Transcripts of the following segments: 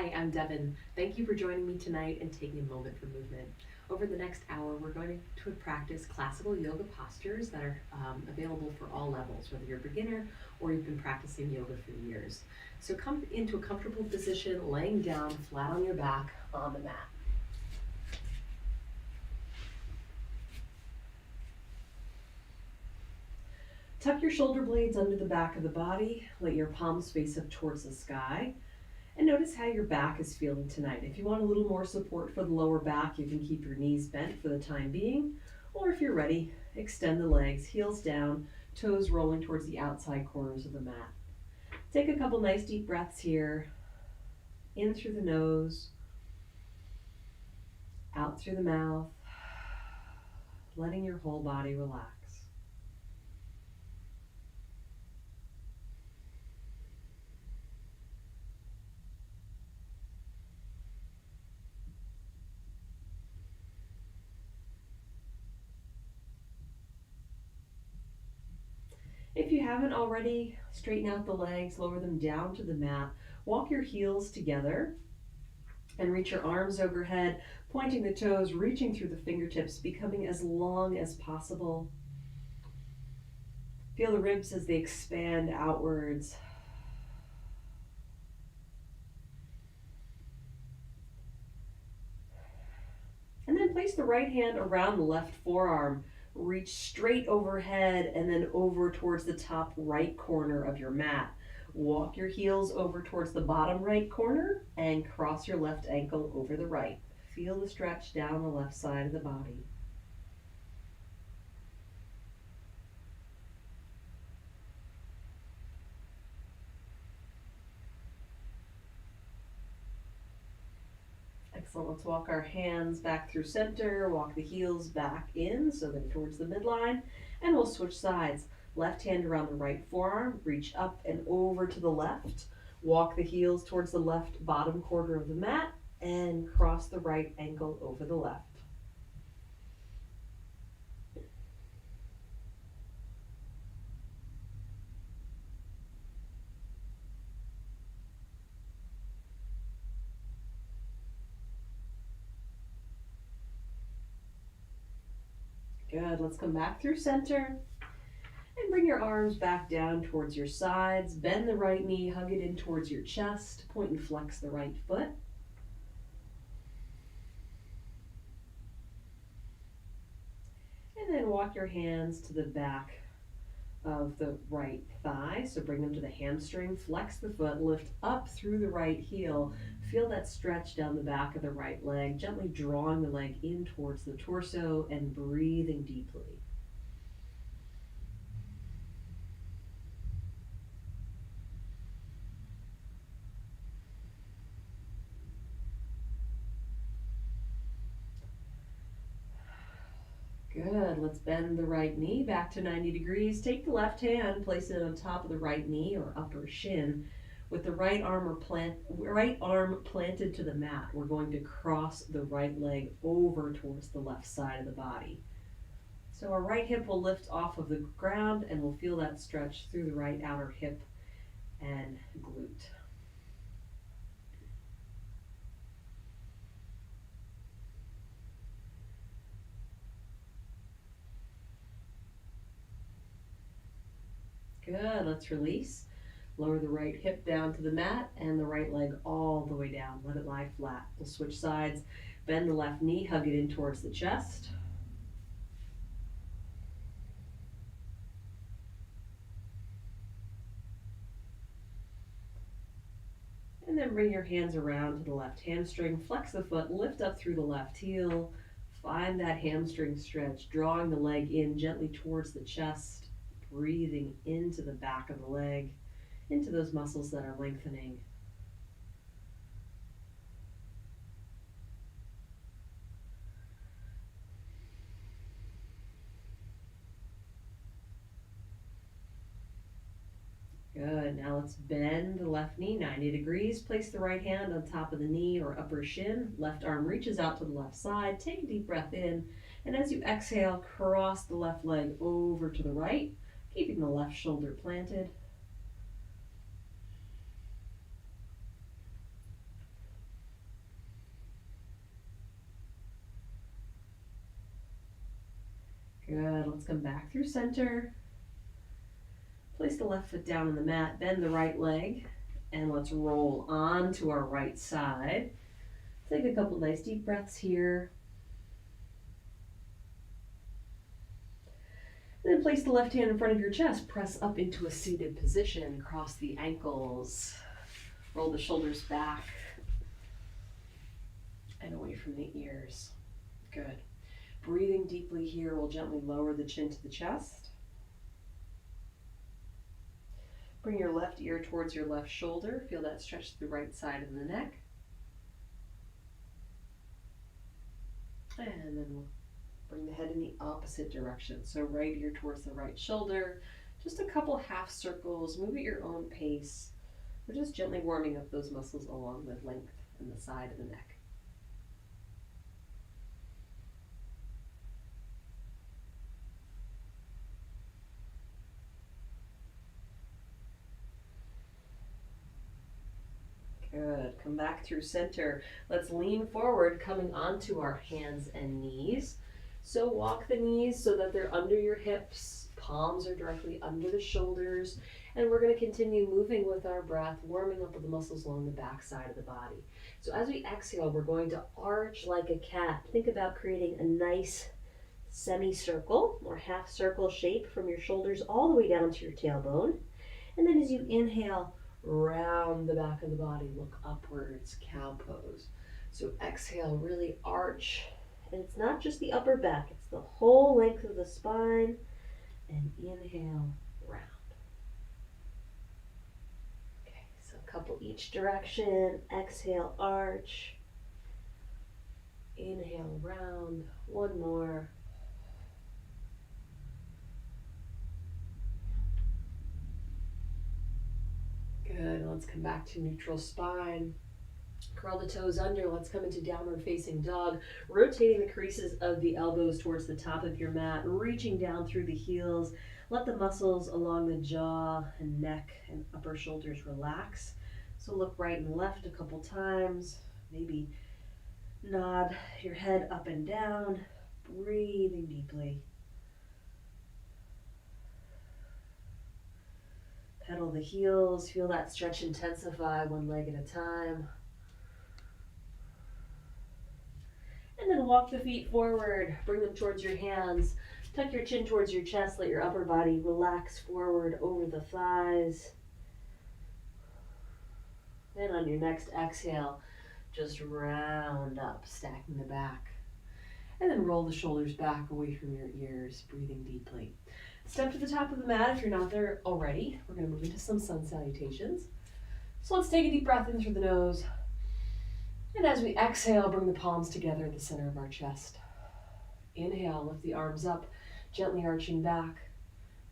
Hi, I'm Devin. Thank you for joining me tonight and taking a moment for movement. Over the next hour, we're going to practice classical yoga postures that are available for all levels, whether you're a beginner or you've been practicing yoga for years. So come into a comfortable position, laying down flat on your back on the mat. Tuck your shoulder blades under the back of the body, let your palms face up towards the sky. And notice how your back is feeling tonight. If you want a little more support for the lower back, you can keep your knees bent for the time being. Or if you're ready, extend the legs, heels down, toes rolling towards the outside corners of the mat. Take a couple nice deep breaths here. In through the nose, out through the mouth, letting your whole body relax. If you haven't already, straighten out the legs, lower them down to the mat. Walk your heels together and reach your arms overhead, pointing the toes, reaching through the fingertips, becoming as long as possible. Feel the ribs as they expand outwards. And then place the right hand around the left forearm. Reach straight overhead and then over towards the top right corner of your mat. Walk your heels over towards the bottom right corner and cross your left ankle over the right. Feel the stretch down the left side of the body. Excellent. Let's walk our hands back through center, walk the heels back in so they're towards the midline, and we'll switch sides. Left hand around the right forearm, reach up and over to the left. Walk the heels towards the left bottom corner of the mat and cross the right ankle over the left. Good. Let's come back through center and bring your arms back down towards your sides. Bend the right knee, hug it in towards your chest. Point and flex the right foot. And then walk your hands to the back of the right thigh. So bring them to the hamstring, flex the foot, lift up through the right heel. Feel that stretch down the back of the right leg, gently drawing the leg in towards the torso and breathing deeply. Good. Let's bend the right knee back to 90 degrees. Take the left hand, place it on top of the right knee or upper shin. With the right arm planted to the mat, we're going to cross the right leg over towards the left side of the body. So our right hip will lift off of the ground and we'll feel that stretch through the right outer hip and glute. Good. Let's release. Lower the right hip down to the mat and the right leg all the way down. Let it lie flat. We'll switch sides. Bend the left knee, hug it in towards the chest. And then bring your hands around to the left hamstring. Flex the foot, lift up through the left heel. Find that hamstring stretch, drawing the leg in gently towards the chest, breathing into the back of the leg, into those muscles that are lengthening. Good. Now let's bend the left knee 90 degrees. Place the right hand on top of the knee or upper shin. Left arm reaches out to the left side. Take a deep breath in. And as you exhale, cross the left leg over to the right, keeping the left shoulder planted. Good, let's come back through center. Place the left foot down on the mat, bend the right leg, and let's roll onto our right side. Take a couple nice deep breaths here. And then place the left hand in front of your chest. Press up into a seated position. Cross the ankles. Roll the shoulders back and away from the ears. Good. Breathing deeply here, we'll gently lower the chin to the chest. Bring your left ear towards your left shoulder. Feel that stretch to the right side of the neck. And then we'll bring the head in the opposite direction. So right ear towards the right shoulder. Just a couple half circles. Move at your own pace. We're just gently warming up those muscles along the length and the side of the neck. Good. Come back through center. Let's lean forward, coming onto our hands and knees. So walk the knees so that they're under your hips. Palms are directly under the shoulders. And we're going to continue moving with our breath, warming up with the muscles along the back side of the body. So as we exhale, we're going to arch like a cat. Think about creating a nice semicircle or half circle shape from your shoulders all the way down to your tailbone. And then as you inhale, round the back of the body, look upwards, cow pose. So exhale, really arch. And it's not just the upper back, it's the whole length of the spine. And inhale, round. Okay, so a couple each direction. Exhale, arch. Inhale, round. One more. Good, let's come back to neutral spine. Curl the toes under, let's come into downward facing dog, rotating the creases of the elbows towards the top of your mat, reaching down through the heels. Let the muscles along the jaw and neck and upper shoulders relax. So look right and left a couple times, maybe nod your head up and down, breathing deeply. Pedal the heels, feel that stretch intensify one leg at a time. And then walk the feet forward, bring them towards your hands. Tuck your chin towards your chest, let your upper body relax forward over the thighs. Then on your next exhale, just round up, stacking the back. And then roll the shoulders back away from your ears, breathing deeply. Step to the top of the mat if you're not there already. We're going to move into some sun salutations. So let's take a deep breath in through the nose. And as we exhale, bring the palms together at the center of our chest. Inhale, lift the arms up, gently arching back.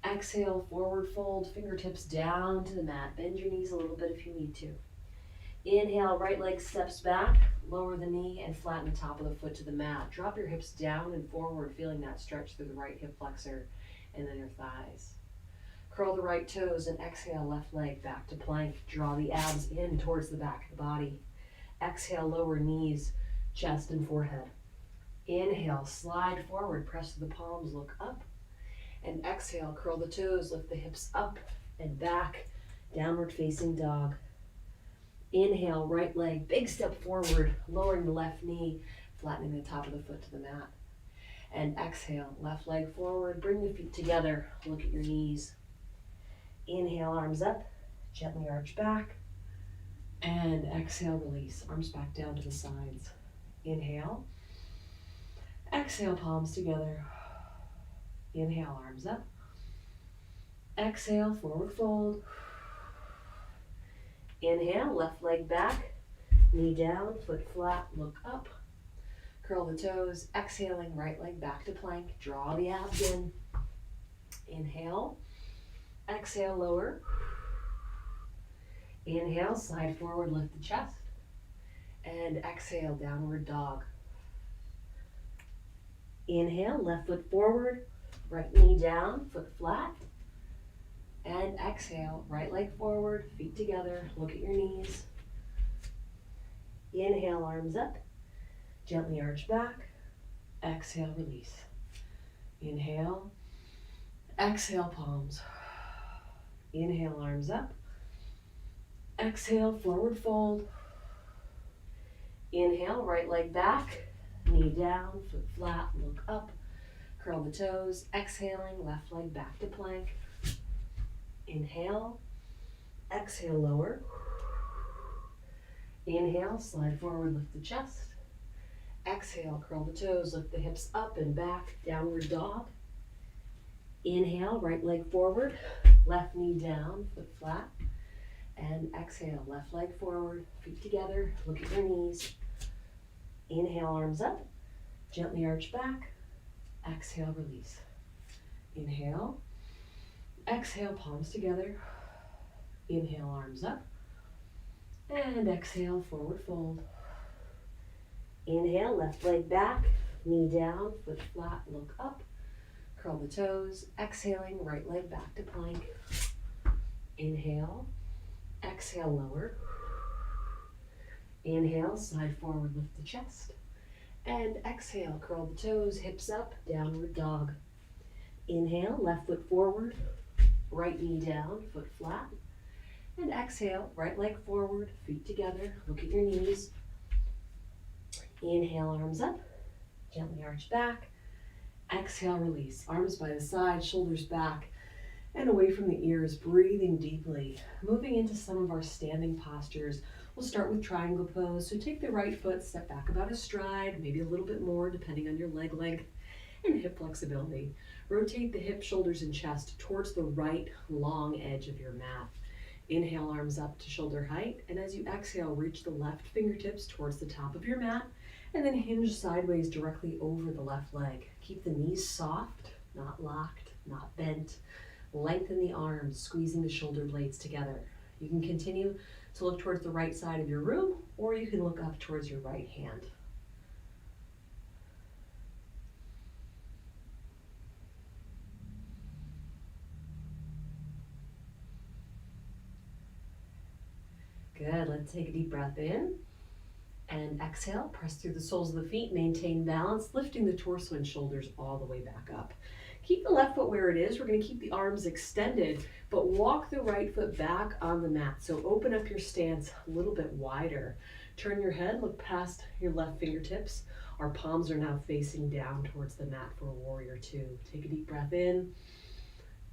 Exhale, forward fold, fingertips down to the mat. Bend your knees a little bit if you need to. Inhale, right leg steps back, lower the knee and flatten the top of the foot to the mat. Drop your hips down and forward, feeling that stretch through the right hip flexor and then your thighs. Curl the right toes and exhale, left leg back to plank. Draw the abs in towards the back of the body. Exhale, lower knees, chest and forehead. Inhale, slide forward, press the palms, look up. And exhale, curl the toes, lift the hips up and back, downward facing dog. Inhale, right leg, big step forward, lowering the left knee, flattening the top of the foot to the mat. And exhale, left leg forward, bring the feet together, look at your knees. Inhale, arms up, gently arch back. And exhale, release, arms back down to the sides. Inhale. Exhale, palms together. Inhale, arms up. Exhale, forward fold. Inhale, left leg back, knee down, foot flat, look up. Curl the toes, exhaling, right leg back to plank. Draw the abs in. Inhale. Exhale, lower. Inhale, slide forward, lift the chest. And exhale, downward dog. Inhale, left foot forward, right knee down, foot flat. And exhale, right leg forward, feet together, look at your knees. Inhale, arms up, gently arch back. Exhale, release. Inhale. Exhale, palms. Inhale, arms up. Exhale, forward fold. Inhale, right leg back, knee down, foot flat, look up, curl the toes. Exhaling, left leg back to plank. Inhale, exhale, lower. Inhale, slide forward, lift the chest. Exhale, curl the toes, lift the hips up and back, downward dog. Inhale, right leg forward, left knee down, foot flat. And exhale, left leg forward, feet together, look at your knees. Inhale, arms up, gently arch back. Exhale, release. Inhale. Exhale, palms together. Inhale, arms up. And exhale, forward fold. Inhale, left leg back, knee down, foot flat, look up. Curl the toes. Exhaling, right leg back to plank. Inhale. Exhale, lower. Inhale, slide forward, lift the chest. And exhale, curl the toes, hips up, downward dog. Inhale, left foot forward, right knee down, foot flat. And exhale, right leg forward, feet together, look at your knees. Inhale, arms up, gently arch back. Exhale, release. Arms by the side, shoulders back and away from the ears, breathing deeply. Moving into some of our standing postures. We'll start with triangle pose. So take the right foot, step back about a stride, maybe a little bit more depending on your leg length and hip flexibility. Rotate the hips, shoulders, and chest towards the right long edge of your mat. Inhale, arms up to shoulder height. And as you exhale, reach the left fingertips towards the top of your mat and then hinge sideways directly over the left leg. Keep the knees soft, not locked, not bent. Lengthen the arms, squeezing the shoulder blades together. You can continue to look towards the right side of your room, or you can look up towards your right hand. Good, let's take a deep breath in and exhale. Press through the soles of the feet, maintain balance, lifting the torso and shoulders all the way back up. Keep the left foot where it is. We're going to keep the arms extended, but walk the right foot back on the mat. So open up your stance a little bit wider. Turn your head, look past your left fingertips. Our palms are now facing down towards the mat for warrior two. Take a deep breath in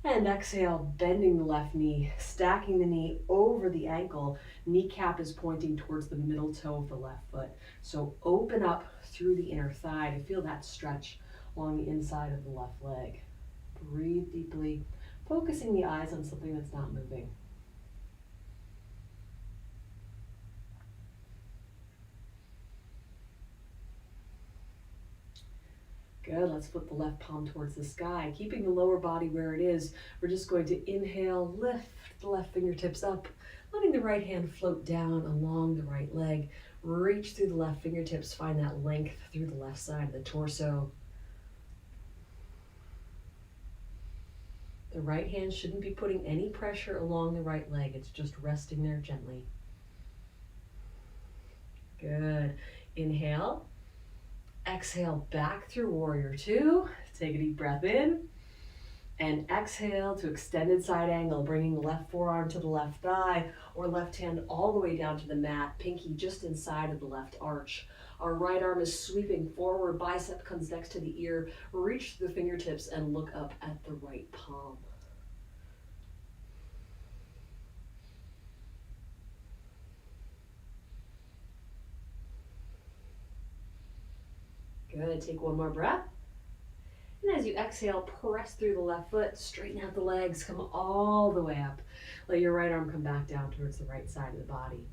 and exhale, bending the left knee, stacking the knee over the ankle. Kneecap is pointing towards the middle toe of the left foot. So open up through the inner thigh to feel that stretch along the inside of the left leg. Breathe deeply, focusing the eyes on something that's not moving. Good, let's flip the left palm towards the sky, keeping the lower body where it is. We're just going to inhale, lift the left fingertips up, letting the right hand float down along the right leg. Reach through the left fingertips, find that length through the left side of the torso. The right hand shouldn't be putting any pressure along the right leg. It's just resting there gently. Good. Inhale. Exhale back through warrior two. Take a deep breath in. And exhale to extended side angle, bringing the left forearm to the left thigh or left hand all the way down to the mat, pinky just inside of the left arch. Our right arm is sweeping forward, bicep comes next to the ear. Reach the fingertips and look up at the right palm. Good, take one more breath. And as you exhale, press through the left foot, straighten out the legs, come all the way up. Let your right arm come back down towards the right side of the body.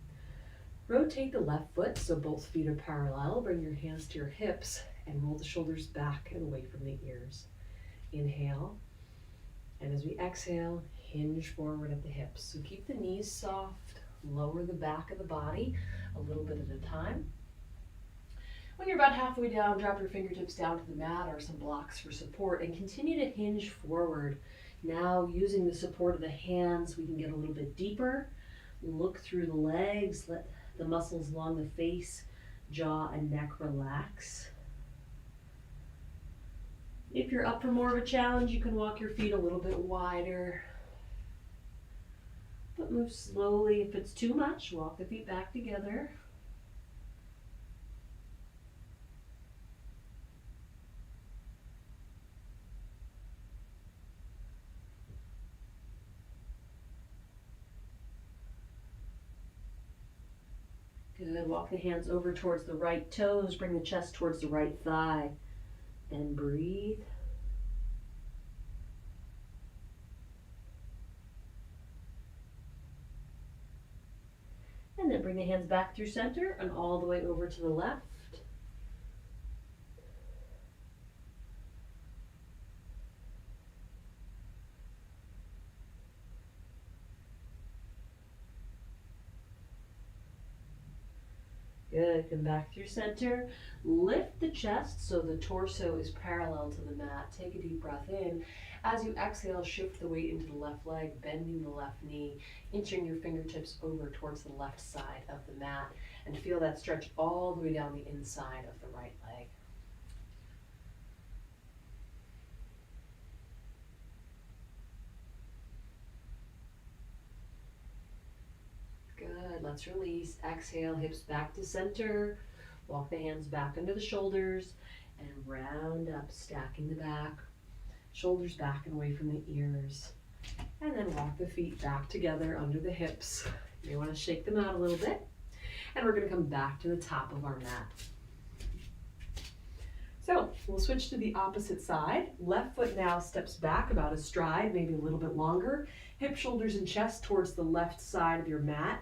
Rotate the left foot so both feet are parallel. Bring your hands to your hips and roll the shoulders back and away from the ears. Inhale. And as we exhale, hinge forward at the hips. So keep the knees soft, lower the back of the body a little bit at a time. When you're about halfway down, drop your fingertips down to the mat or some blocks for support and continue to hinge forward. Now, using the support of the hands, we can get a little bit deeper. Look through the legs, let the muscles along the face, jaw, and neck relax. If you're up for more of a challenge, you can walk your feet a little bit wider, but move slowly. If it's too much, walk the feet back together. Good. Walk the hands over towards the right toes. Bring the chest towards the right thigh. And breathe. And then bring the hands back through center and all the way over to the left. Good, come back through center. Lift the chest so the torso is parallel to the mat. Take a deep breath in. As you exhale, shift the weight into the left leg, bending the left knee, inching your fingertips over towards the left side of the mat, and feel that stretch all the way down the inside of the right leg. Good, let's release. Exhale, hips back to center. Walk the hands back under the shoulders and round up, stacking the back. Shoulders back and away from the ears. And then walk the feet back together under the hips. You may want to shake them out a little bit. And we're going to come back to the top of our mat. So we'll switch to the opposite side. Left foot now steps back about a stride, maybe a little bit longer. Hip, shoulders, and chest towards the left side of your mat.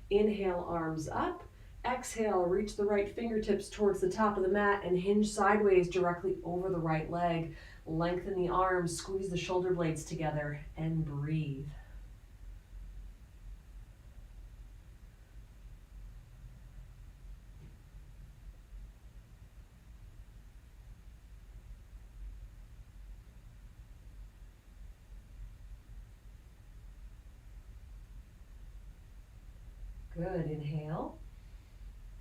Inhale, arms up. Exhale, reach the right fingertips towards the top of the mat and hinge sideways directly over the right leg. Lengthen the arms, squeeze the shoulder blades together, and breathe. Good, inhale.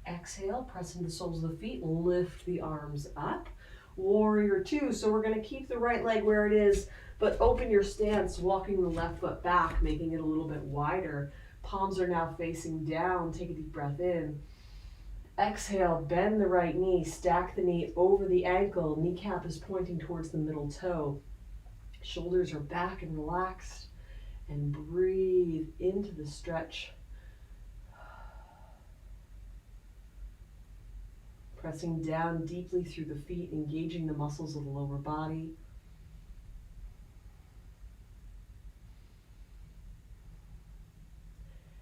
Exhale, press into the soles of the feet, lift the arms up. Warrior two, so we're gonna keep the right leg where it is, but open your stance, walking the left foot back, making it a little bit wider. Palms are now facing down, take a deep breath in. Exhale, bend the right knee, stack the knee over the ankle, kneecap is pointing towards the middle toe. Shoulders are back and relaxed, and breathe into the stretch. Pressing down deeply through the feet, engaging the muscles of the lower body.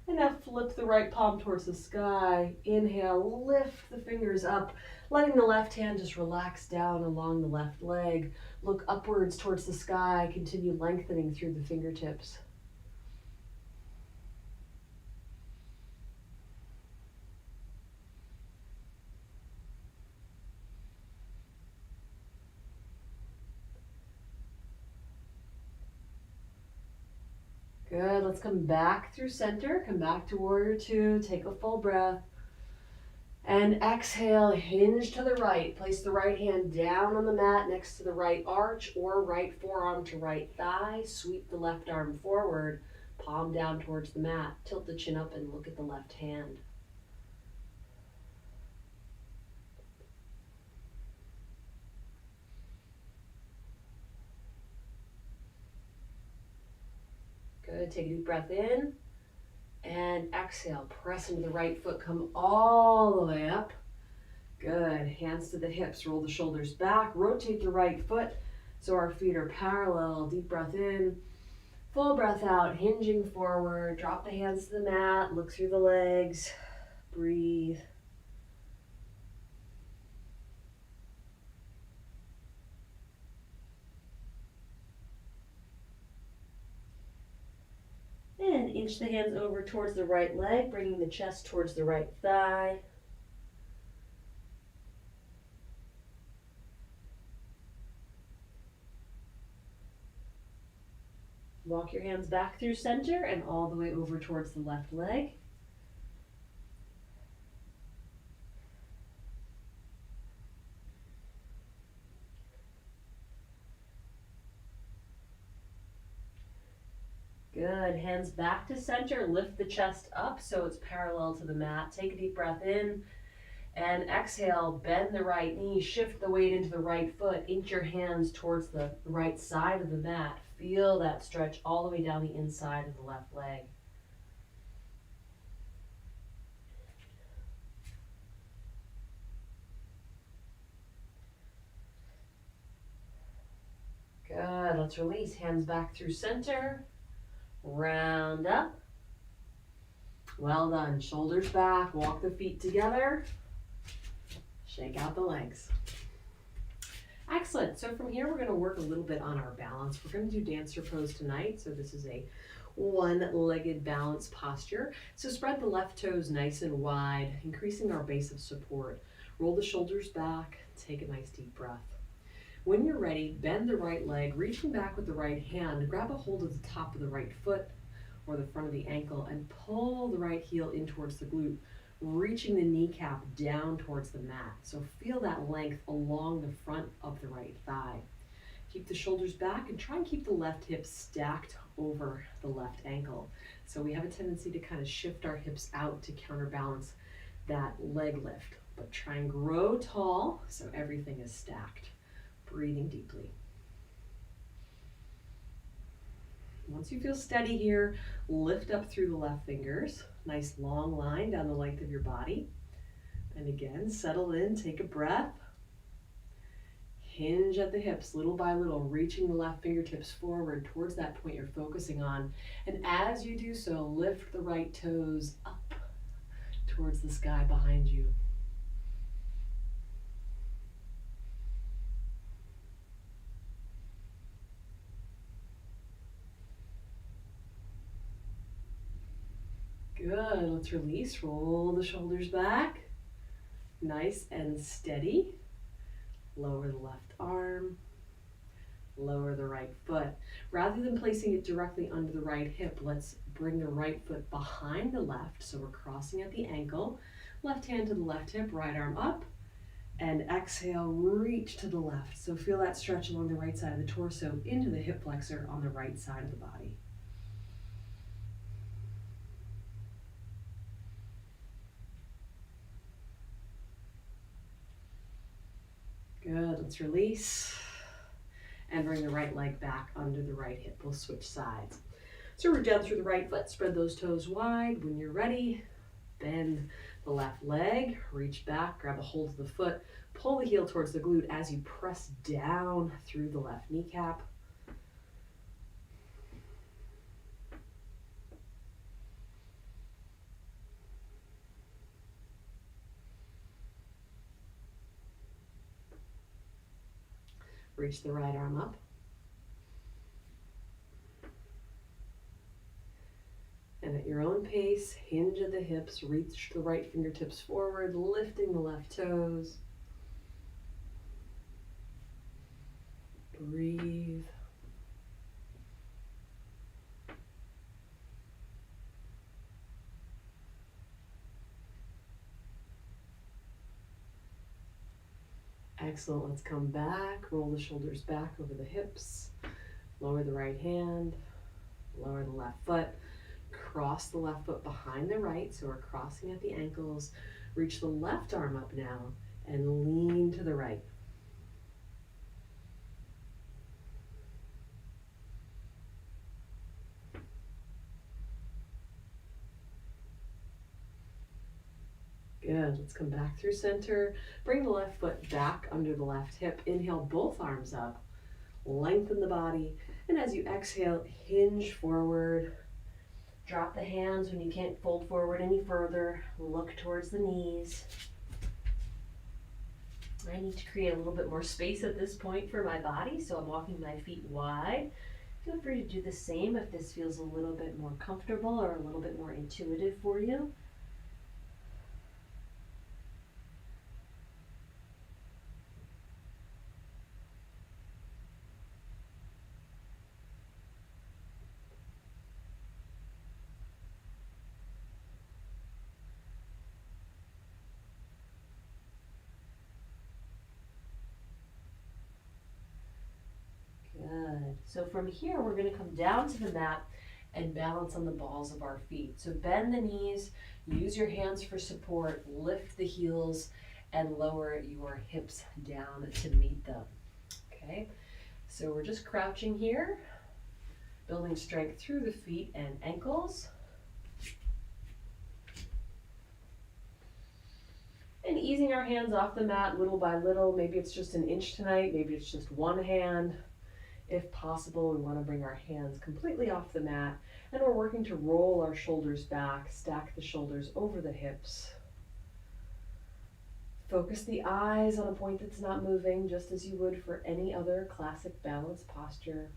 And now flip the right palm towards the sky. Inhale, lift the fingers up, letting the left hand just relax down along the left leg. Look upwards towards the sky, continue lengthening through the fingertips. Good, let's come back through center, come back to warrior two, take a full breath. And exhale, hinge to the right. Place the right hand down on the mat next to the right arch or right forearm to right thigh. Sweep the left arm forward, palm down towards the mat. Tilt the chin up and look at the left hand. Good, take a deep breath in. And exhale, press into the right foot, come all the way up. Good, hands to the hips, roll the shoulders back, rotate the right foot so our feet are parallel. Deep breath in, full breath out, hinging forward, drop the hands to the mat, look through the legs, breathe. And inch the hands over towards the right leg, bringing the chest towards the right thigh. Walk your hands back through center and all the way over towards the left leg. Good. Hands back to center. Lift the chest up so it's parallel to the mat. Take a deep breath in and exhale. Bend the right knee. Shift the weight into the right foot. Inch your hands towards the right side of the mat. Feel that stretch all the way down the inside of the left leg. Good. Let's release. Hands back through center. Round up. Well done. Shoulders back. Walk the feet together. Shake out the legs. Excellent. So from here, we're going to work a little bit on our balance. We're going to do dancer pose tonight. So this is a one-legged balance posture. So spread the left toes nice and wide, increasing our base of support. Roll the shoulders back. Take a nice deep breath. When you're ready, bend the right leg, reaching back with the right hand. Grab a hold of the top of the right foot or the front of the ankle and pull the right heel in towards the glute, reaching the kneecap down towards the mat. So feel that length along the front of the right thigh. Keep the shoulders back and try and keep the left hip stacked over the left ankle. So we have a tendency to kind of shift our hips out to counterbalance that leg lift, but try and grow tall so everything is stacked. Breathing deeply. Once you feel steady here, lift up through the left fingers. Nice long line down the length of your body. And again, settle in, take a breath. Hinge at the hips, little by little, reaching the left fingertips forward towards that point you're focusing on. And as you do so, lift the right toes up towards the sky behind you. Good, let's release, roll the shoulders back, nice and steady. Lower the left arm, lower the right foot. Rather than placing it directly under the right hip, let's bring the right foot behind the left, so we're crossing at the ankle. Left hand to the left hip, right arm up, and exhale, reach to the left. So feel that stretch along the right side of the torso into the hip flexor on the right side of the body. Good, let's release and bring the right leg back under the right hip. We'll switch sides. So root down through the right foot, spread those toes wide. When you're ready, bend the left leg, reach back, grab a hold of the foot, pull the heel towards the glute as you press down through the left kneecap. Reach the right arm up. And at your own pace, hinge at the hips, reach the right fingertips forward, lifting the left toes. Breathe. Excellent, let's come back, roll the shoulders back over the hips, lower the right hand, lower the left foot, cross the left foot behind the right, so we're crossing at the ankles, reach the left arm up now, and lean to the right. Good, let's come back through center. Bring the left foot back under the left hip. Inhale, both arms up. Lengthen the body. And as you exhale, hinge forward. Drop the hands when you can't fold forward any further. Look towards the knees. I need to create a little bit more space at this point for my body, so I'm walking my feet wide. Feel free to do the same if this feels a little bit more comfortable or a little bit more intuitive for you. Good. So from here, we're going to come down to the mat and balance on the balls of our feet. So bend the knees, use your hands for support, lift the heels, and lower your hips down to meet them. Okay, so we're just crouching here, building strength through the feet and ankles. And easing our hands off the mat little by little. Maybe it's just an inch tonight, maybe it's just one hand. If possible, we want to bring our hands completely off the mat, and we're working to roll our shoulders back, stack the shoulders over the hips. Focus the eyes on a point that's not moving, just as you would for any other classic balance posture.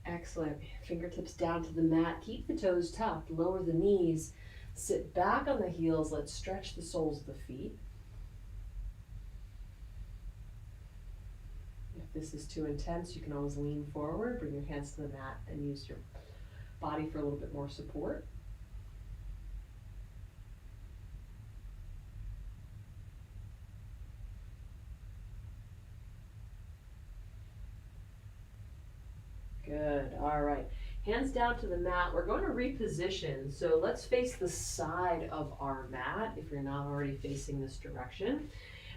Excellent. Fingertips down to the mat. Keep the toes tucked. Lower the knees. Sit back on the heels. Let's stretch the soles of the feet. If this is too intense, you can always lean forward, bring your hands to the mat, and use your body for a little bit more support. Good. All right. Hands down to the mat. We're going to reposition. So let's face the side of our mat if you're not already facing this direction.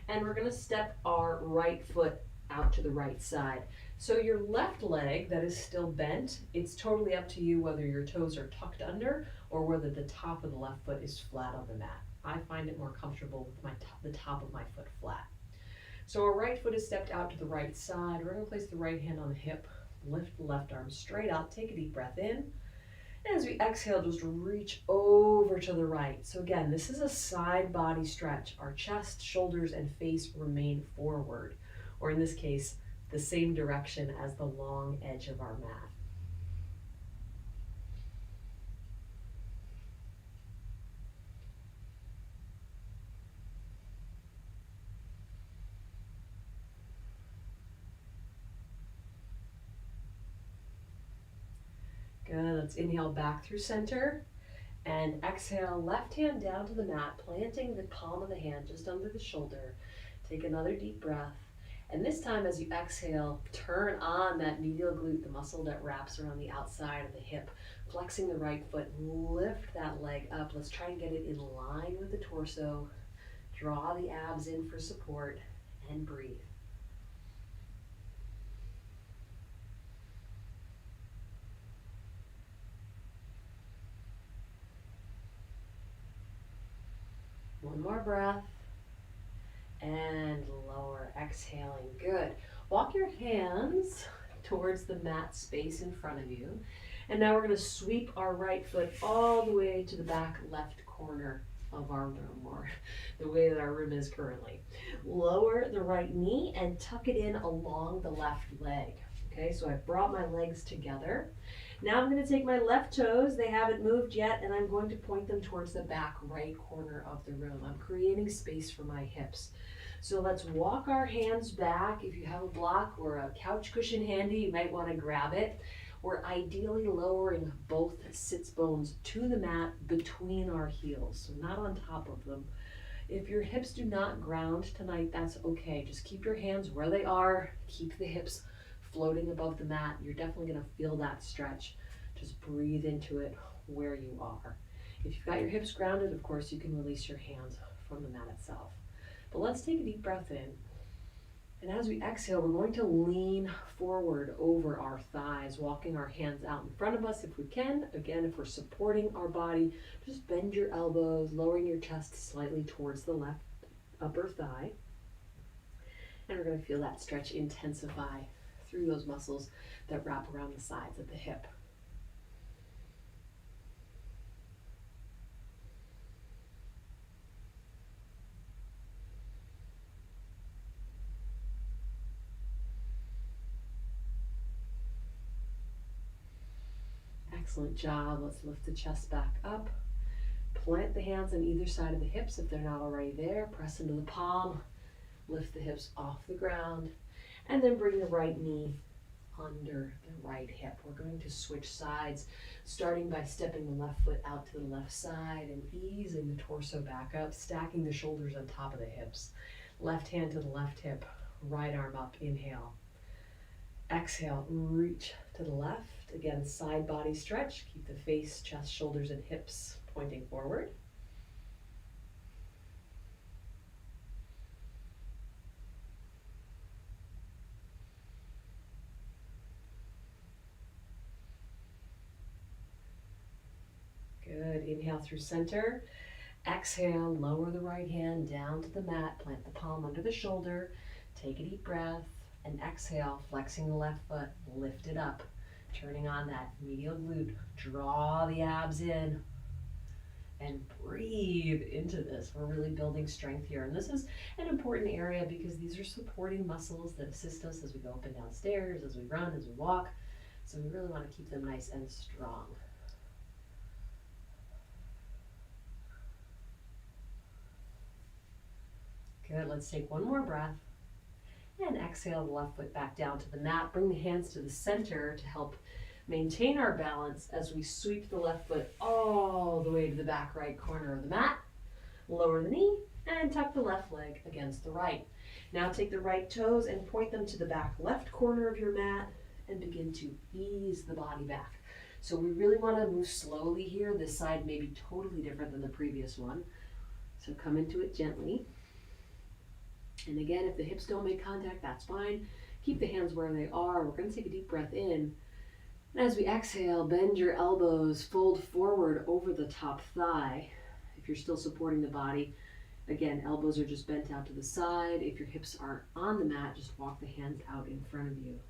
And we're going to step our right foot out to the right side. So your left leg that is still bent, it's totally up to you whether your toes are tucked under or whether the top of the left foot is flat on the mat. I find it more comfortable with the top of my foot flat. So our right foot is stepped out to the right side. We're going to place the right hand on the hip. Lift the left arm straight out. Take a deep breath in. And as we exhale, just reach over to the right. So again, this is a side body stretch. Our chest, shoulders, and face remain forward, or in this case, the same direction as the long edge of our mat. Good, let's inhale back through center and exhale, left hand down to the mat, planting the palm of the hand just under the shoulder. Take another deep breath. And this time as you exhale, turn on that medial glute, the muscle that wraps around the outside of the hip, flexing the right foot, lift that leg up. Let's try and get it in line with the torso. Draw the abs in for support and breathe. One more breath. And lower, exhaling. Good. Walk your hands towards the mat space in front of you. And now we're going to sweep our right foot all the way to the back left corner of our room, or the way that our room is currently. Lower the right knee and tuck it in along the left leg. Okay, so I've brought my legs together. Now I'm going to take my left toes, they haven't moved yet, and I'm going to point them towards the back right corner of the room. I'm creating space for my hips. So let's walk our hands back. If you have a block or a couch cushion handy, you might want to grab it. We're ideally lowering both sits bones to the mat between our heels, so not on top of them. If your hips do not ground tonight, that's okay. Just keep your hands where they are. Keep the hips floating above the mat. You're definitely going to feel that stretch. Just breathe into it where you are. If you've got your hips grounded, of course, you can release your hands from the mat itself. But let's take a deep breath in. And as we exhale, we're going to lean forward over our thighs, walking our hands out in front of us if we can. Again, if we're supporting our body, just bend your elbows, lowering your chest slightly towards the left upper thigh. And we're going to feel that stretch intensify through those muscles that wrap around the sides of the hip. Excellent job. Let's lift the chest back up. Plant the hands on either side of the hips if they're not already there. Press into the palm. Lift the hips off the ground. And then bring the right knee under the right hip. We're going to switch sides, starting by stepping the left foot out to the left side and easing the torso back up, stacking the shoulders on top of the hips. Left hand to the left hip, right arm up, inhale. Exhale, reach to the left. Again, side body stretch. Keep the face, chest, shoulders, and hips pointing forward. Good. Inhale through center. Exhale, lower the right hand down to the mat. Plant the palm under the shoulder. Take a deep breath. And exhale, flexing the left foot. Lift it up. Turning on that medial glute. Draw the abs in. And breathe into this. We're really building strength here. And this is an important area because these are supporting muscles that assist us as we go up and down stairs, as we run, as we walk. So we really want to keep them nice and strong. Good, let's take one more breath. And exhale the left foot back down to the mat. Bring the hands to the center to help maintain our balance as we sweep the left foot all the way to the back right corner of the mat. Lower the knee and tuck the left leg against the right. Now take the right toes and point them to the back left corner of your mat and begin to ease the body back. So we really want to move slowly here. This side may be totally different than the previous one. So come into it gently. And again, if the hips don't make contact, that's fine. Keep the hands where they are. We're going to take a deep breath in. And as we exhale, bend your elbows, fold forward over the top thigh. If you're still supporting the body, again, elbows are just bent out to the side. If your hips aren't on the mat, just walk the hands out in front of you.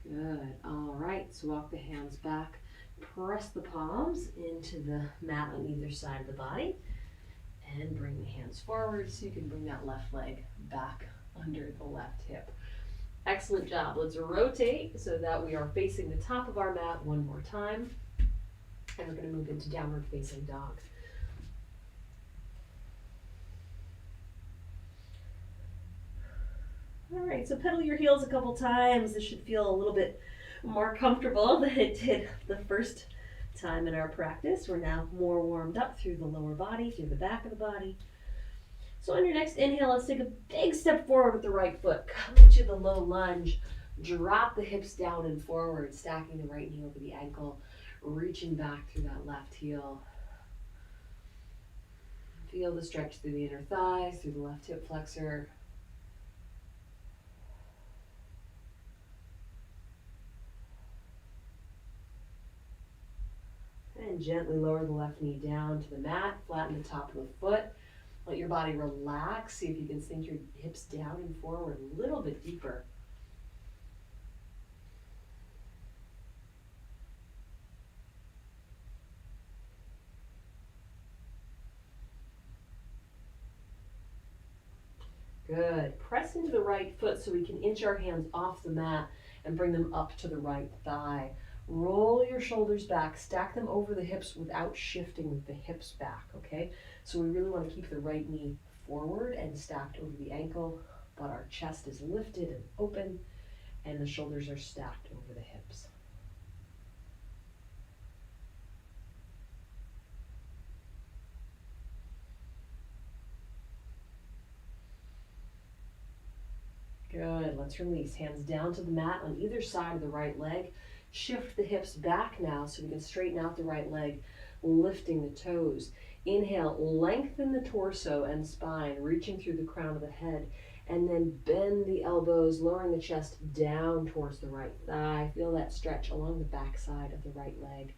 Good. All right. So walk the hands back. Press the palms into the mat on either side of the body. And bring the hands forward so you can bring that left leg back under the left hip. Excellent job. Let's rotate so that we are facing the top of our mat one more time. And we're going to move into downward facing dog. All right, so pedal your heels a couple times. This should feel a little bit more comfortable than it did the first time in our practice. We're now more warmed up through the lower body, through the back of the body. So on your next inhale, let's take a big step forward with the right foot. Come to the low lunge. Drop the hips down and forward, stacking the right knee over the ankle, reaching back through that left heel. Feel the stretch through the inner thighs, through the left hip flexor. And gently lower the left knee down to the mat, flatten the top of the foot. Let your body relax. See if you can sink your hips down and forward a little bit deeper. Good. Press into the right foot so we can inch our hands off the mat and bring them up to the right thigh. Roll your shoulders back, stack them over the hips without shifting the hips back, okay? So we really want to keep the right knee forward and stacked over the ankle, but our chest is lifted and open, and the shoulders are stacked over the hips. Good, let's release. Hands down to the mat on either side of the right leg. Shift the hips back now so we can straighten out the right leg, lifting the toes. Inhale, lengthen the torso and spine, reaching through the crown of the head, and then bend the elbows, lowering the chest down towards the right thigh. Feel that stretch along the back side of the right leg.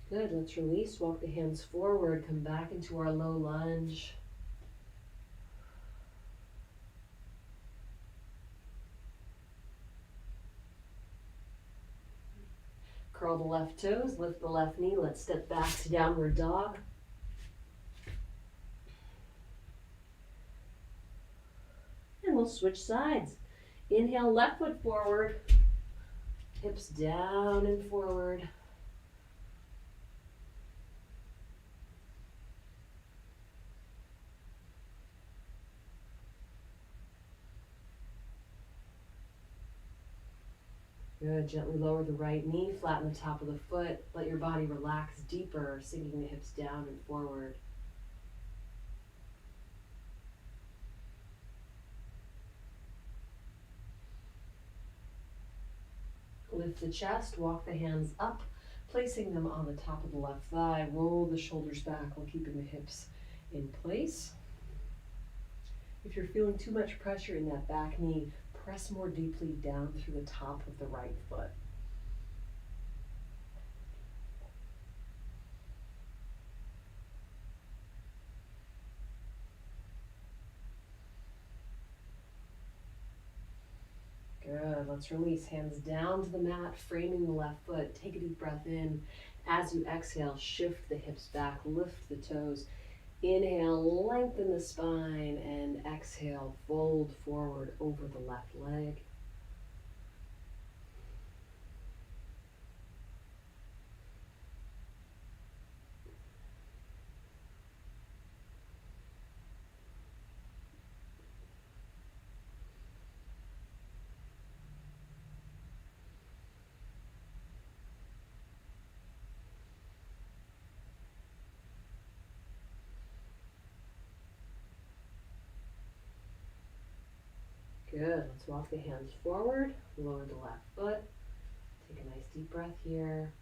Good, let's release, walk the hands forward, come back into our low lunge. Curl the left toes, lift the left knee, let's step back to downward dog. And we'll switch sides. Inhale, left foot forward, hips down and forward. Good, gently lower the right knee, flatten the top of the foot, let your body relax deeper, sinking the hips down and forward. Lift the chest, walk the hands up, placing them on the top of the left thigh, roll the shoulders back while keeping the hips in place. If you're feeling too much pressure in that back knee, press more deeply down through the top of the right foot. Good, let's release, hands down to the mat, framing the left foot. Take a deep breath in. As you exhale, shift the hips back, lift the toes. Inhale, lengthen the spine, and exhale, fold forward over the left leg. Good, let's walk the hands forward, lower the left foot. Take a nice deep breath here.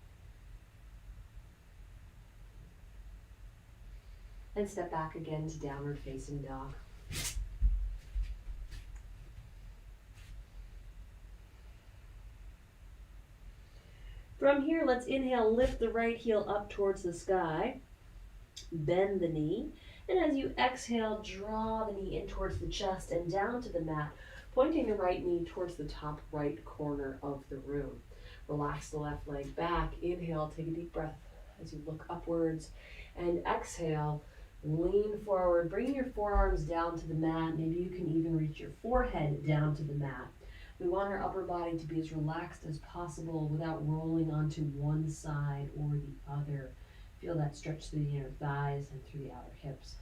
And step back again to downward facing dog. From here, let's inhale, lift the right heel up towards the sky, bend the knee, and as you exhale, draw the knee in towards the chest and down to the mat, pointing the right knee towards the top right corner of the room. Relax the left leg back. Inhale, take a deep breath as you look upwards, and exhale, lean forward, bring your forearms down to the mat. Maybe you can even reach your forehead down to the mat. We want our upper body to be as relaxed as possible without rolling onto one side or the other. Feel that stretch through the inner thighs and through the outer hips.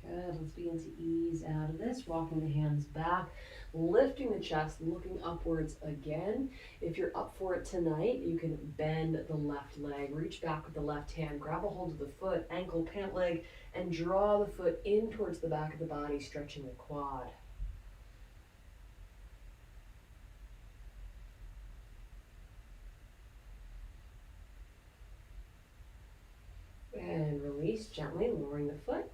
Good, let's begin to ease out of this, walking the hands back, lifting the chest, looking upwards again. If you're up for it tonight, you can bend the left leg, reach back with the left hand, grab a hold of the foot, ankle, pant leg, and draw the foot in towards the back of the body, stretching the quad. And release gently, lowering the foot.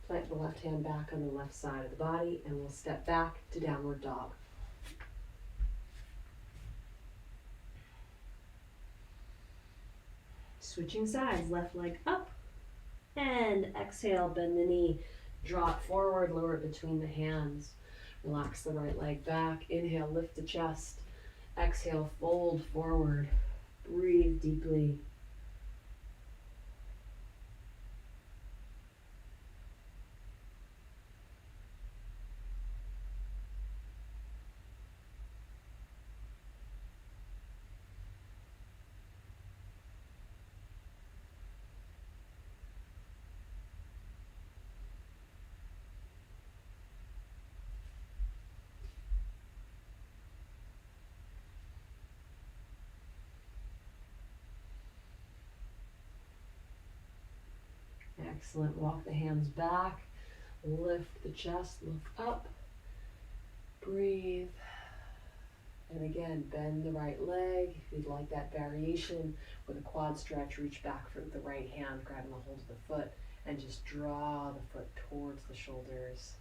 Plant the left hand back on the left side of the body, and we'll step back to downward dog. Switching sides, left leg up, and exhale, bend the knee, draw it forward, lower it between the hands. Relax the right leg back, inhale, lift the chest, exhale, fold forward, breathe deeply. Excellent. Walk the hands back. Lift the chest, look up. Breathe. And again, bend the right leg. If you'd like that variation with a quad stretch, reach back for the right hand, grabbing the hold of the foot, and just draw the foot towards the shoulders.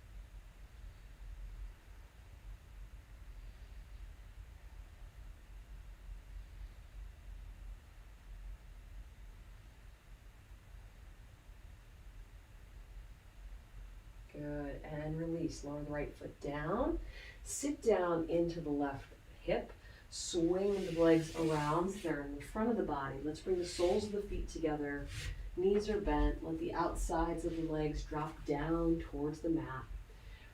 Good, and release. Lower the right foot down. Sit down into the left hip. Swing the legs around. They're in the front of the body. Let's bring the soles of the feet together. Knees are bent. Let the outsides of the legs drop down towards the mat.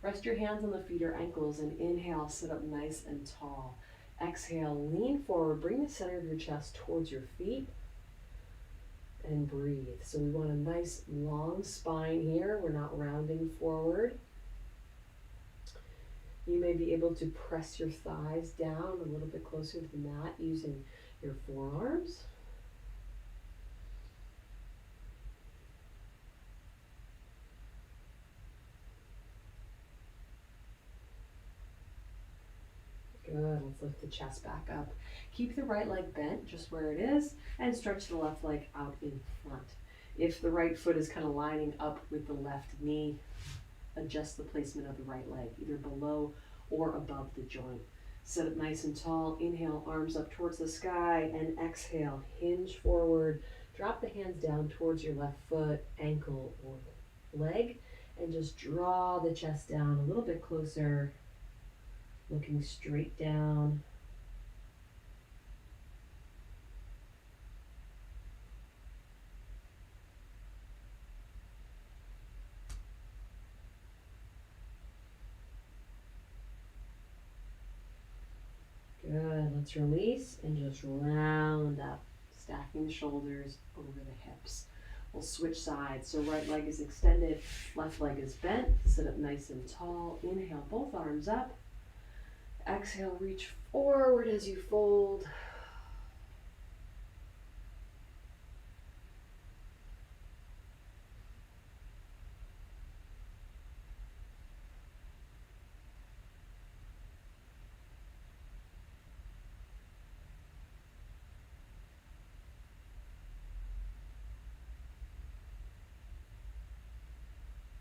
Rest your hands on the feet or ankles and inhale, sit up nice and tall. Exhale, lean forward. Bring the center of your chest towards your feet. And breathe. So we want a nice long spine here. We're not rounding forward. You may be able to press your thighs down a little bit closer to the mat using your forearms. Good. Let's lift the chest back up. Keep the right leg bent just where it is and stretch the left leg out in front. If the right foot is kind of lining up with the left knee, adjust the placement of the right leg, either below or above the joint. Sit up nice and tall. Inhale, arms up towards the sky, and exhale, hinge forward. Drop the hands down towards your left foot, ankle, or leg, and just draw the chest down a little bit closer, looking straight down. Good, let's release and just round up, stacking the shoulders over the hips. We'll switch sides. So right leg is extended, left leg is bent. Sit up nice and tall. Inhale, both arms up. Exhale, reach forward as you fold.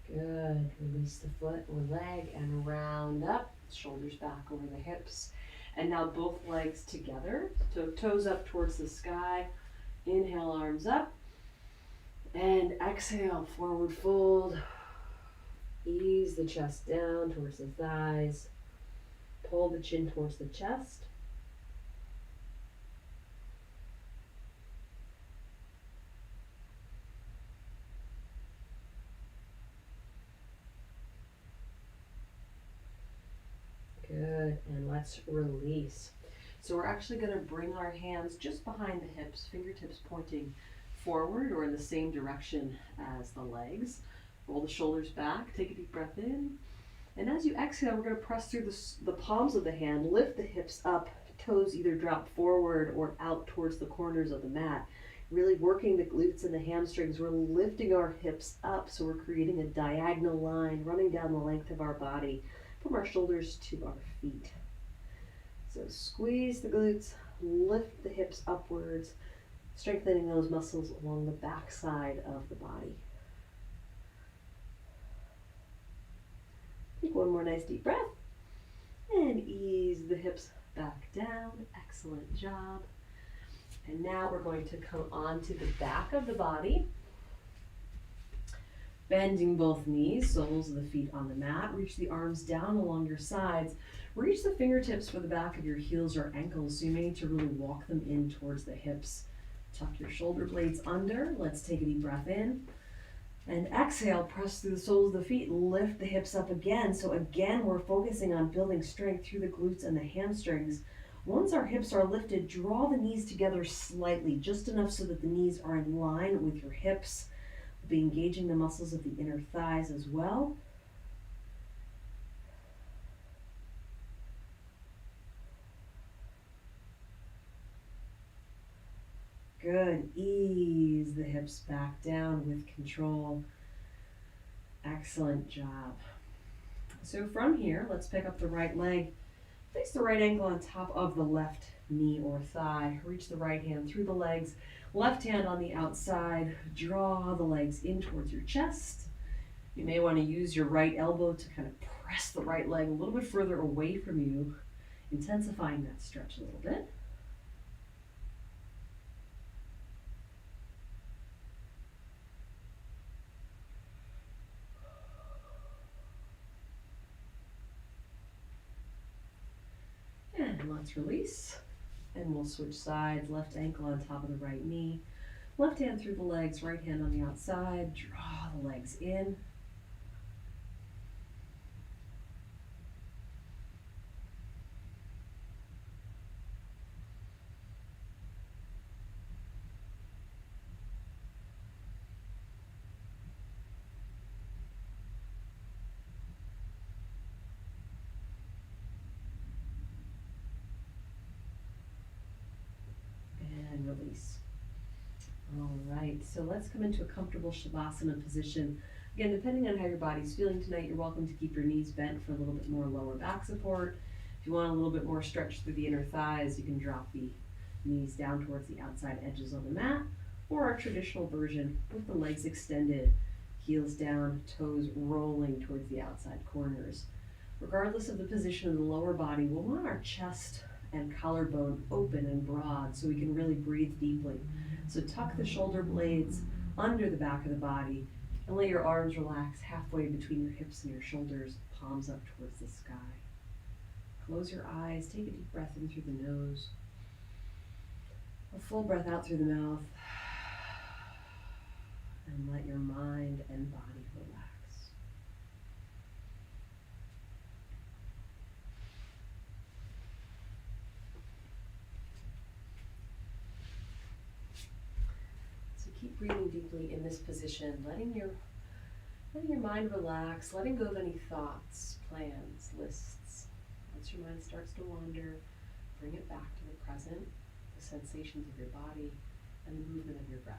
Good. Release the foot or leg and round up. Shoulders back over the hips. And now both legs together. So toes up towards the sky. Inhale, arms up. And exhale, forward fold. Ease the chest down towards the thighs. Pull the chin towards the chest. Good, and let's release. So we're actually going to bring our hands just behind the hips, fingertips pointing forward or in the same direction as the legs. Roll the shoulders back, take a deep breath in. And as you exhale, we're going to press through the palms of the hand, lift the hips up, toes either drop forward or out towards the corners of the mat. Really working the glutes and the hamstrings. We're lifting our hips up, so we're creating a diagonal line running down the length of our body from our shoulders to our feet. So squeeze the glutes, lift the hips upwards, strengthening those muscles along the back side of the body. Take one more nice deep breath and ease the hips back down. Excellent job. And now we're going to come onto the back of the body. Bending both knees, soles of the feet on the mat. Reach the arms down along your sides. Reach the fingertips for the back of your heels or ankles, so you may need to really walk them in towards the hips. Tuck your shoulder blades under. Let's take a deep breath in. And exhale, press through the soles of the feet, lift the hips up again. So again, we're focusing on building strength through the glutes and the hamstrings. Once our hips are lifted, draw the knees together slightly, just enough so that the knees are in line with your hips. We'll be engaging the muscles of the inner thighs as well. Good. Ease the hips back down with control. Excellent job. So from here, let's pick up the right leg. Place the right ankle on top of the left knee or thigh. Reach the right hand through the legs. Left hand on the outside. Draw the legs in towards your chest. You may want to use your right elbow to kind of press the right leg a little bit further away from you, intensifying that stretch a little bit. And let's release. And we'll switch sides. Left ankle on top of the right knee. Left hand through the legs, right hand on the outside. Draw the legs in. And release. All right, so let's come into a comfortable Shavasana position. Again, depending on how your body's feeling tonight, you're welcome to keep your knees bent for a little bit more lower back support. If you want a little bit more stretch through the inner thighs, you can drop the knees down towards the outside edges of the mat, or our traditional version with the legs extended, heels down, toes rolling towards the outside corners. Regardless of the position of the lower body, we'll want our chest and collarbone open and broad so we can really breathe deeply. So tuck the shoulder blades under the back of the body and let your arms relax halfway between your hips and your shoulders, palms up towards the sky. Close your eyes, take a deep breath in through the nose, a full breath out through the mouth, and let your mind and body relax. Keep breathing deeply in this position, letting your mind relax, letting go of any thoughts, plans, lists. Once your mind starts to wander, bring it back to the present, the sensations of your body, and the movement of your breath.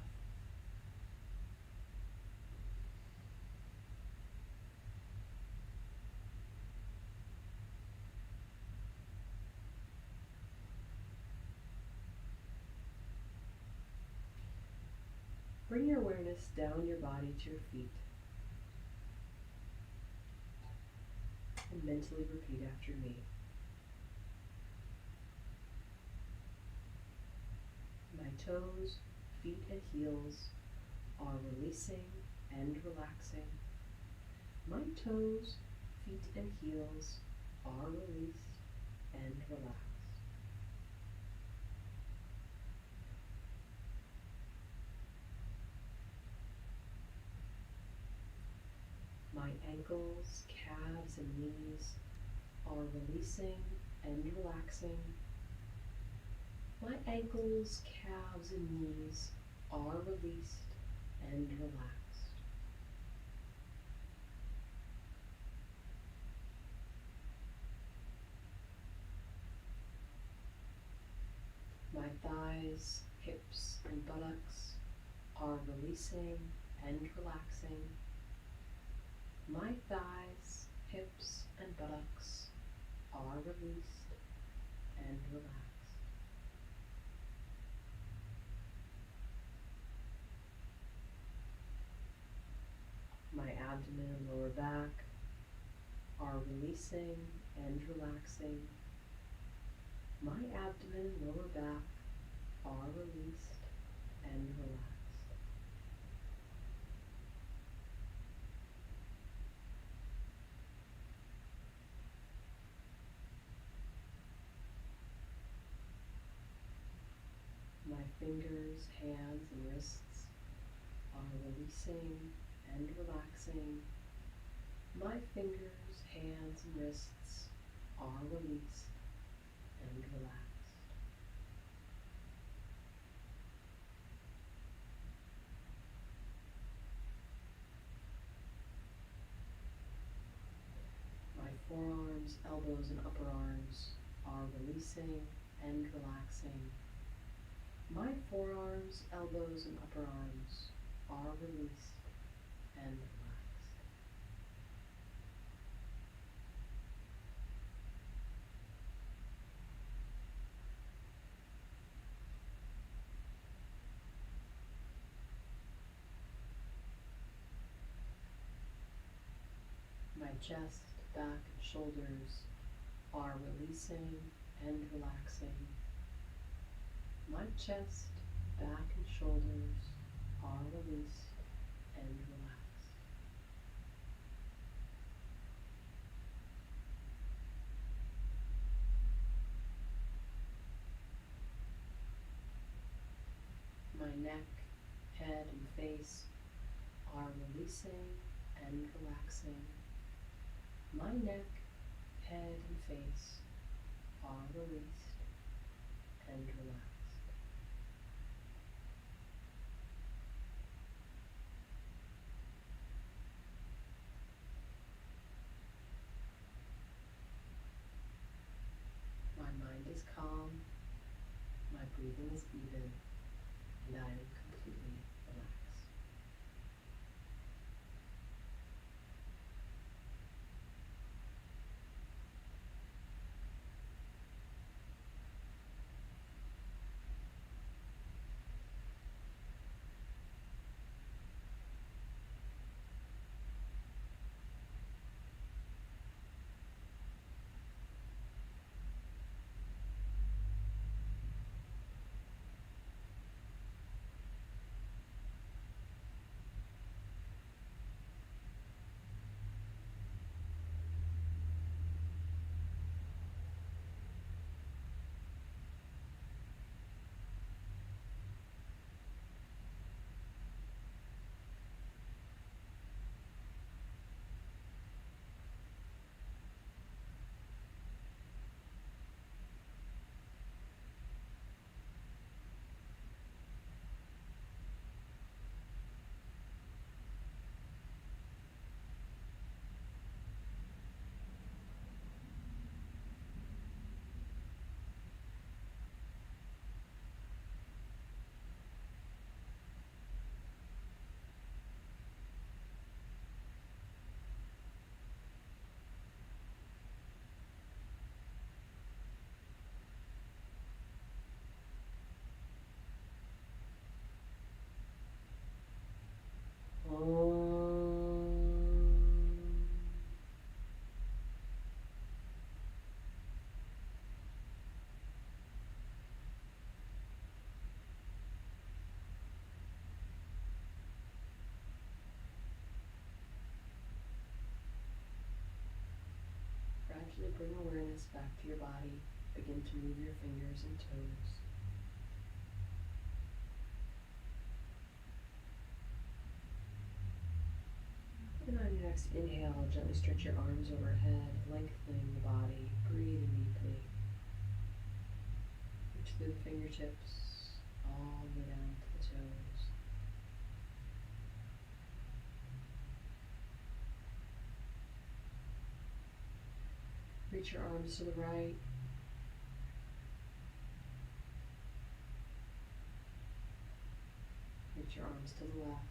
Bring your awareness down your body to your feet and mentally repeat after me. My toes, feet, and heels are releasing and relaxing. My toes, feet, and heels are released and relaxed. My ankles, calves, and knees are releasing and relaxing. My ankles, calves, and knees are released and relaxed. My thighs, hips, and buttocks are releasing and relaxing. My thighs, hips, and buttocks are released and relaxed. My abdomen and lower back are releasing and relaxing. My abdomen and lower back are released and relaxed. My fingers, hands, and wrists are releasing and relaxing. My fingers, hands, and wrists are released and relaxed. My forearms, elbows, and upper arms are releasing and relaxing. My forearms, elbows, and upper arms are released and relaxed. My chest, back, and shoulders are releasing and relaxing. My chest, back, and shoulders are released and relaxed. My neck, head, and face are releasing and relaxing. My neck, head, and face are released and relaxed. My mind is calm, my breathing is even, and I am completely relaxed. Gradually bring awareness back to your body. Begin to move your fingers and toes. And on your next inhale, gently stretch your arms overhead, lengthening the body, breathing deeply. Reach through the fingertips, all the way down to the toes. Reach your arms to the right. Reach your arms to the left.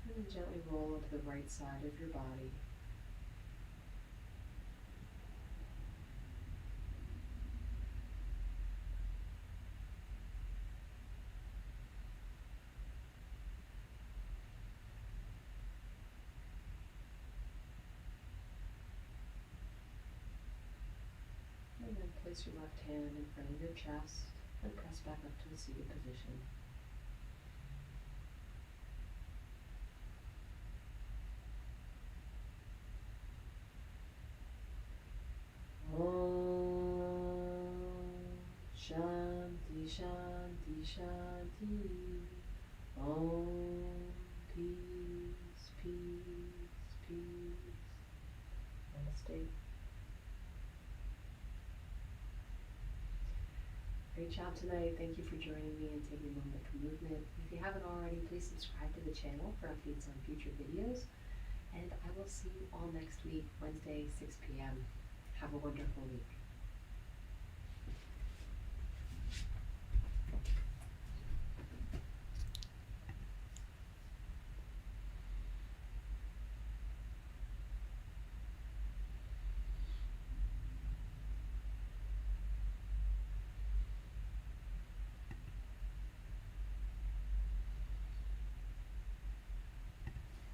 And then gently roll to the right side of your body. And then place your left hand in front of your chest and press back up to the seated position. Om Shanti Shanti Shanti. Om Peace Peace Peace. Namaste. Great job tonight. Thank you for joining me and taking a moment for movement. If you haven't already, please subscribe to the channel for updates on future videos. And I will see you all next week, Wednesday, 6 p.m. Have a wonderful week.